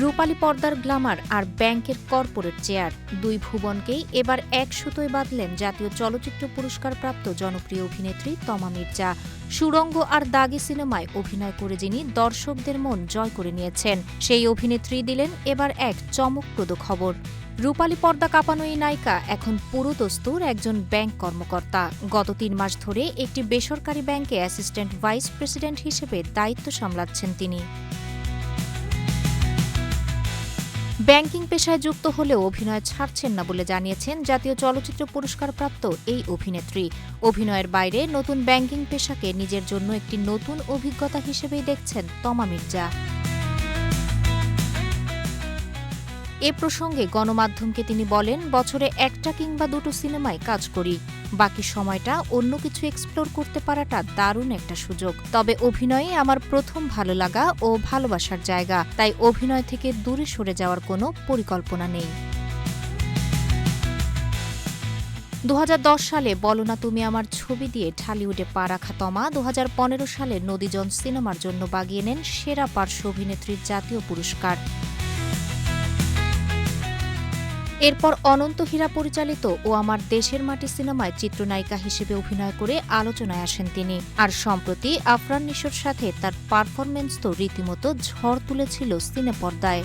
রূপালী পর্দার গ্ল্যামার আর ব্যাংকের corporate chair দুই ভুবনকেই এবার এক সুতোয় বাঁধলেন জাতীয় চলচ্চিত্র পুরস্কারপ্রাপ্ত জনপ্রিয় অভিনেত্রী তমা মির্জা। সুড়ঙ্গ আর দাগি সিনেমায় অভিনয় করে যিনি দর্শকদের মন জয় করে নিয়েছেন, সেই অভিনেত্রী দিলেন এবার এক চমকপ্রদ খবর। রূপালী পর্দা কাঁপানো এই নায়িকা এখন পুরোদস্তুর একজন ব্যাংক কর্মকর্তা। গত ৩ মাস ধরে একটি বেসরকারি ব্যাংকে অ্যাসিস্ট্যান্ট ভাইস প্রেসিডেন্ট হিসেবে দায়িত্ব সামলাচ্ছেন তিনি। ব্যাংকিং পেশায় যুক্ত হলেও অভিনয় ছাড়ছেন না বলে জানিয়েছেন জাতীয় চলচ্চিত্র পুরস্কারপ্রাপ্ত এই অভিনেত্রী। অভিনয়ের বাইরে নতুন ব্যাংকিং পেশাকে নিজের জন্য একটি নতুন অভিজ্ঞতা হিসেবেই দেখছেন তমা মির্জা। এ প্রসঙ্গে গণমাধ্যমকে তিনি বলেন, বছরে একটা কিংবা দুটো সিনেমায় কাজ করি, বাকি সময়টা অন্য কিছু এক্সপ্লোর করতে পারাটা দারুণ একটা সুযোগ। তবে অভিনয়ে আমার প্রথম ভালো লাগা ও ভালোবাসার জায়গা, তাই অভিনয় থেকে দূরে সরে যাওয়ার কোনো পরিকল্পনা নেই। ২০১০ সালে বলো না তুমি আমার ছবি দিয়ে ঢালিউডে পা রাখা তমা ২০১৫ সালে নদীজন সিনেমার জন্য বাগিয়ে নেন সেরা পার্শ্ব অভিনেত্রীর জাতীয় পুরস্কার। এরপর অনন্ত হীরা পরিচালিত ও আমার দেশের মাটি সিনেমায় চিত্রনায়িকা হিসেবে অভিনয় করে আলোচনায় আসেন তিনি। আর সম্প্রতি আফরান নিশোর সাথে তার পারফরম্যান্স তো রীতিমতো ঝড় তুলেছিল সিনেপর্দায়।